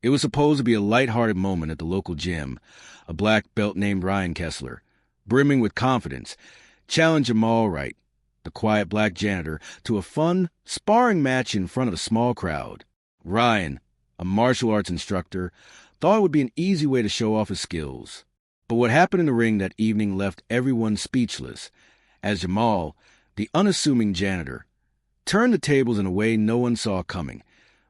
It was supposed to be a light-hearted moment at the local gym. A black belt named Ryan Kessler, brimming with confidence, challenged Jamal Wright, the quiet black janitor, to a fun sparring match in front of a small crowd. Ryan, a martial arts instructor, thought it would be an easy way to show off his skills. But what happened in the ring that evening left everyone speechless, as Jamal, the unassuming janitor, turned the tables in a way no one saw coming,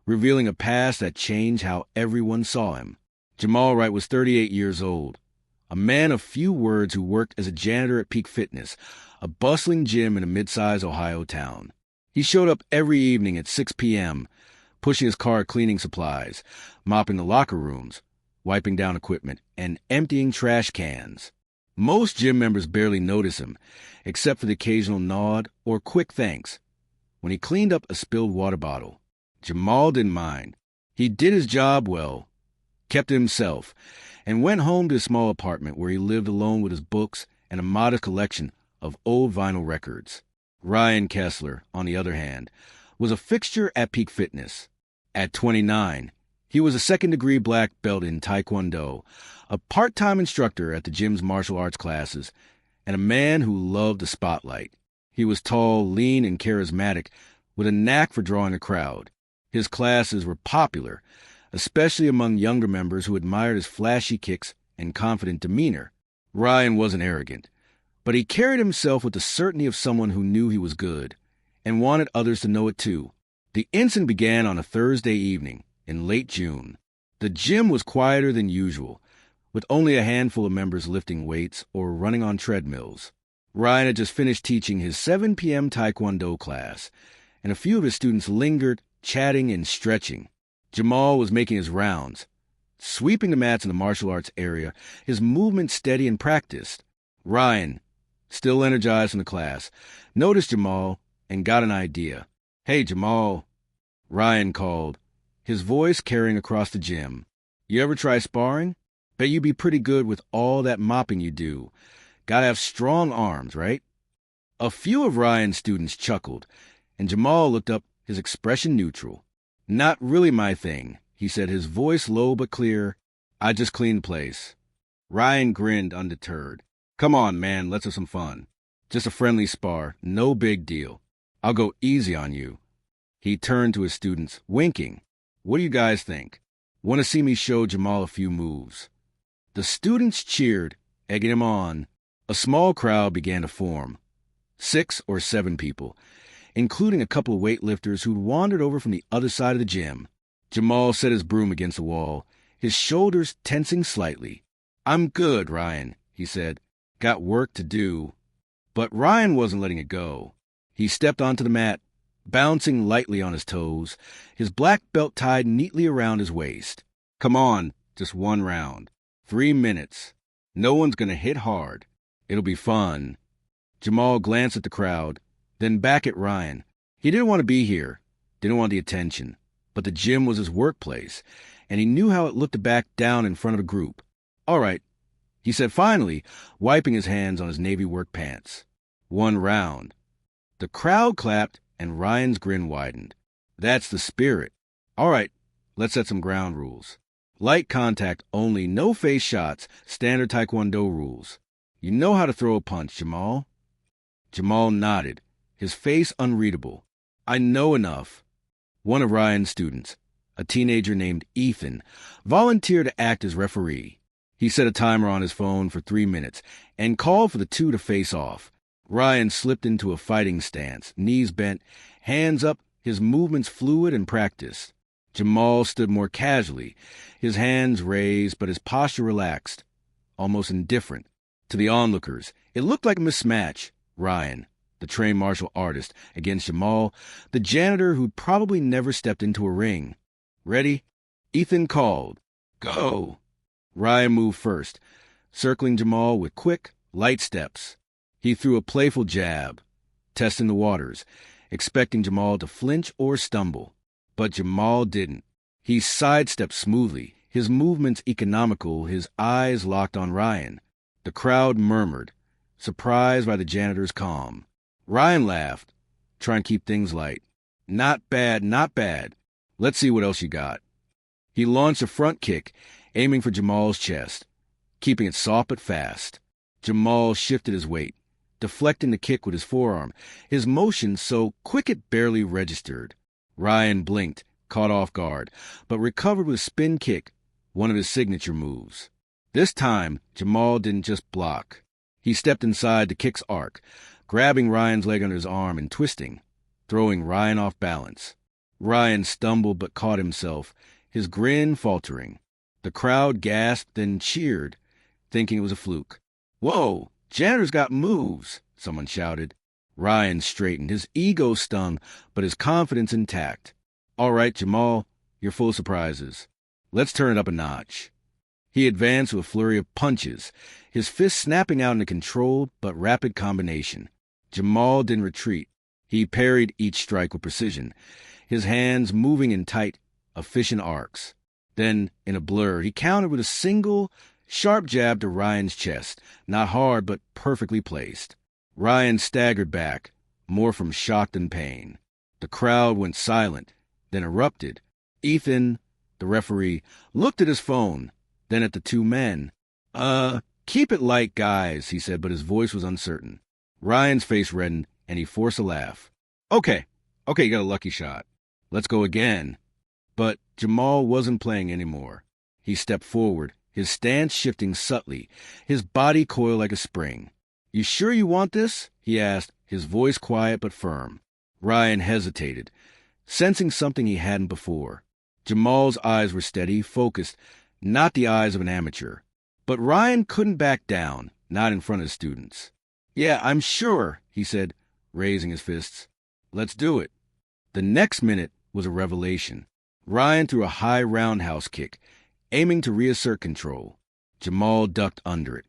revealing a past that changed how everyone saw him. Jamal Wright was 38 years old, a man of few words who worked as a janitor at Peak Fitness, a bustling gym in a mid-sized Ohio town. He showed up every evening at 6 p.m., pushing his car cleaning supplies, mopping the locker rooms, wiping down equipment, and emptying trash cans. Most gym members barely notice him, except for the occasional nod or quick thanks. When he cleaned up a spilled water bottle, Jamal didn't mind. He did his job well, kept to himself, and went home to his small apartment where he lived alone with his books and a modest collection of old vinyl records. Ryan Kessler, on the other hand, was a fixture at Peak Fitness. At 29, he was a second-degree black belt in Taekwondo, a part-time instructor at the gym's martial arts classes, and a man who loved the spotlight. He was tall, lean, and charismatic, with a knack for drawing a crowd. His classes were popular, especially among younger members who admired his flashy kicks and confident demeanor. Ryan wasn't arrogant, but he carried himself with the certainty of someone who knew he was good, and wanted others to know it too. The incident began on a Thursday evening in late June. The gym was quieter than usual, with only a handful of members lifting weights or running on treadmills. Ryan had just finished teaching his 7 p.m. Taekwondo class, and a few of his students lingered, chatting and stretching. Jamal was making his rounds, sweeping the mats in the martial arts area, his movement steady and practiced. Ryan, still energized from the class, noticed Jamal and got an idea. "Hey, Jamal," Ryan called, his voice carrying across the gym. "You ever try sparring? Bet you'd be pretty good with all that mopping you do. Gotta have strong arms, right?" A few of Ryan's students chuckled, and Jamal looked up, his expression neutral. "Not really my thing," he said, his voice low but clear. "I just clean the place." Ryan grinned undeterred. "Come on, man, let's have some fun. Just a friendly spar, no big deal. I'll go easy on you." He turned to his students, winking. "What do you guys think? Want to see me show Jamal a few moves?" The students cheered, egging him on. A small crowd began to form. 6 or 7 people, including a couple of weightlifters who'd wandered over from the other side of the gym. Jamal set his broom against the wall, his shoulders tensing slightly. "I'm good, Ryan," he said. "Got work to do." But Ryan wasn't letting it go. He stepped onto the mat, bouncing lightly on his toes, his black belt tied neatly around his waist. "Come on, just one round. 3 minutes. No one's gonna hit hard. It'll be fun." Jamal glanced at the crowd, then back at Ryan. He didn't want to be here, didn't want the attention, but the gym was his workplace, and he knew how it looked to back down in front of a group. "All right," he said finally, wiping his hands on his navy work pants. "1 round." The crowd clapped, and Ryan's grin widened. "That's the spirit. All right, let's set some ground rules. Light contact only, no face shots, standard Taekwondo rules. You know how to throw a punch, Jamal?" Jamal nodded, his face unreadable. "I know enough." One of Ryan's students, a teenager named Ethan, volunteered to act as referee. He set a timer on his phone for 3 minutes and called for the two to face off. Ryan slipped into a fighting stance, knees bent, hands up, his movements fluid and practiced. Jamal stood more casually, his hands raised but his posture relaxed, almost indifferent. To the onlookers, it looked like a mismatch. Ryan, the trained martial artist, against Jamal, the janitor who'd probably never stepped into a ring. "Ready?" Ethan called. "Go!" Ryan moved first, circling Jamal with quick, light steps. He threw a playful jab, testing the waters, expecting Jamal to flinch or stumble. But Jamal didn't. He sidestepped smoothly, his movements economical, his eyes locked on Ryan. The crowd murmured, surprised by the janitor's calm. Ryan laughed, trying to keep things light. "Not bad, not bad. Let's see what else you got." He launched a front kick, aiming for Jamal's chest, keeping it soft but fast. Jamal shifted his weight, deflecting the kick with his forearm, his motion so quick it barely registered. Ryan blinked, caught off guard, but recovered with a spin kick, one of his signature moves. This time, Jamal didn't just block. He stepped inside the kick's arc, grabbing Ryan's leg under his arm and twisting, throwing Ryan off balance. Ryan stumbled but caught himself, his grin faltering. The crowd gasped, then cheered, thinking it was a fluke. "Whoa, Janitor's got moves," someone shouted. Ryan straightened, his ego stung, but his confidence intact. "All right, Jamal, you're full of surprises. Let's turn it up a notch." He advanced with a flurry of punches, his fists snapping out in a controlled but rapid combination. Jamal didn't retreat. He parried each strike with precision, his hands moving in tight, efficient arcs. Then, in a blur, he countered with a single, sharp jab to Ryan's chest, not hard but perfectly placed. Ryan staggered back, more from shock than pain. The crowd went silent, then erupted. Ethan, the referee, looked at his phone, then at the two men. Keep it light, guys," he said, but his voice was uncertain. Ryan's face reddened, and he forced a laugh. Okay, you got a lucky shot. Let's go again." But Jamal wasn't playing anymore. He stepped forward, his stance shifting subtly, his body coiled like a spring. "You sure you want this?" he asked, his voice quiet but firm. Ryan hesitated, sensing something he hadn't before. Jamal's eyes were steady, focused, not the eyes of an amateur. But Ryan couldn't back down, not in front of students. "Yeah, I'm sure," he said, raising his fists. "Let's do it." The next minute was a revelation. Ryan threw a high roundhouse kick, aiming to reassert control. Jamal ducked under it,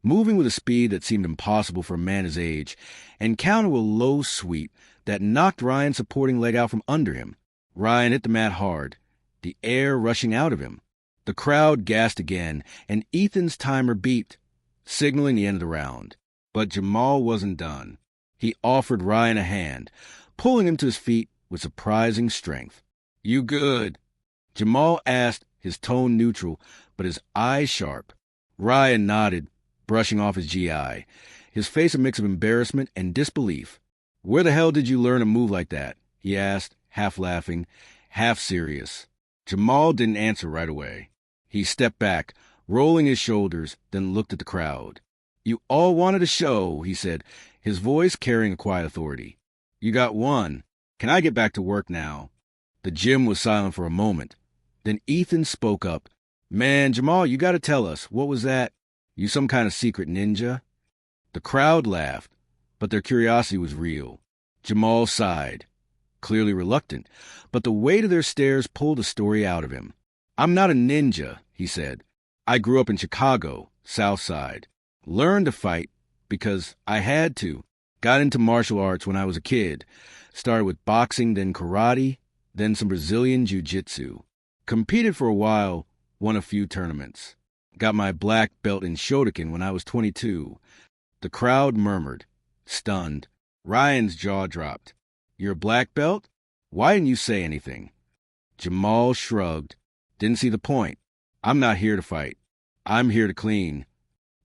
moving with a speed that seemed impossible for a man his age, and countered with a low sweep that knocked Ryan's supporting leg out from under him. Ryan hit the mat hard, the air rushing out of him. The crowd gasped again, and Ethan's timer beeped, signaling the end of the round. But Jamal wasn't done. He offered Ryan a hand, pulling him to his feet with surprising strength. "You good?" Jamal asked, his tone neutral, but his eyes sharp. Ryan nodded, brushing off his GI, his face a mix of embarrassment and disbelief. "Where the hell did you learn a move like that?" he asked, half laughing, half serious. Jamal didn't answer right away. He stepped back, rolling his shoulders, then looked at the crowd. "You all wanted a show," he said, his voice carrying a quiet authority. "You got one. Can I get back to work now?" The gym was silent for a moment. Then Ethan spoke up. "Man, Jamal, you got to tell us, what was that? You some kind of secret ninja?" The crowd laughed, but their curiosity was real. Jamal sighed, clearly reluctant, but the weight of their stares pulled a story out of him. "I'm not a ninja," he said. "I grew up in Chicago, South Side. Learned to fight because I had to. Got into martial arts when I was a kid. Started with boxing, then karate, then some Brazilian jiu-jitsu. Competed for a while, won a few tournaments. Got my black belt in Shotokan when I was 22. The crowd murmured, stunned. Ryan's jaw dropped. "You're a black belt? Why didn't you say anything?" Jamal shrugged. "Didn't see the point. I'm not here to fight. I'm here to clean."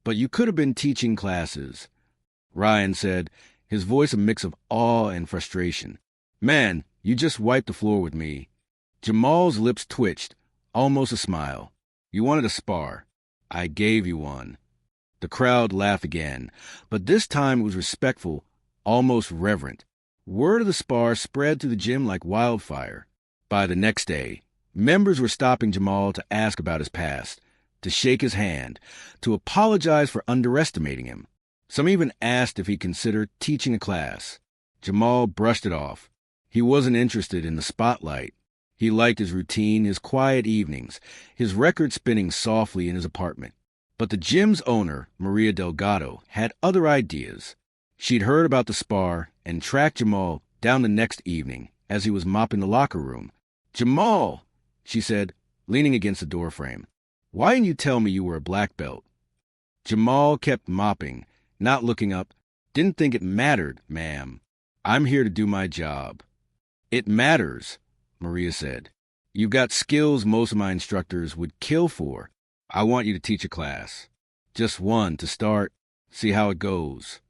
"But you could have been teaching classes," Ryan said, his voice a mix of awe and frustration. "Man, you just wiped the floor with me." Jamal's lips twitched, almost a smile. "You wanted a spar. I gave you one." The crowd laughed again, but this time it was respectful, almost reverent. Word of the spar spread through the gym like wildfire. By the next day, members were stopping Jamal to ask about his past, to shake his hand, to apologize for underestimating him. Some even asked if he considered teaching a class. Jamal brushed it off. He wasn't interested in the spotlight. He liked his routine, his quiet evenings, his record spinning softly in his apartment. But the gym's owner, Maria Delgado, had other ideas. She'd heard about the spar and tracked Jamal down the next evening as he was mopping the locker room. "Jamal," she said, leaning against the doorframe, "why didn't you tell me you were a black belt?" Jamal kept mopping, not looking up. "Didn't think it mattered, ma'am. I'm here to do my job." "It matters," Maria said. You've got skills most of my instructors would kill for. I want you to teach a class. Just one to start, see how it goes.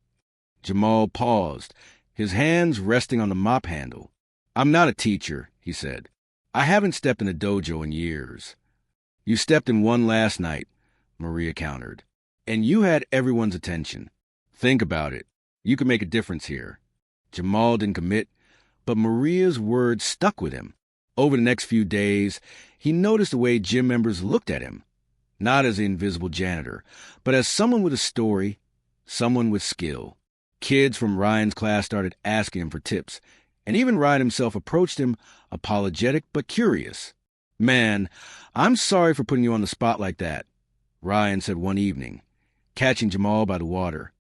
Jamal paused, his hands resting on the mop handle. I'm not a teacher, he said. I haven't stepped in a dojo in years. You stepped in one last night, Maria countered. And you had everyone's attention. Think about it. You can make a difference here. Jamal didn't commit, but Maria's words stuck with him. Over the next few days, he noticed the way gym members looked at him. Not as the invisible janitor, but as someone with a story, someone with skill. Kids from Ryan's class started asking him for tips, and even Ryan himself approached him, apologetic but curious. Man, I'm sorry for putting you on the spot like that, Ryan said one evening, catching Jamal by the water.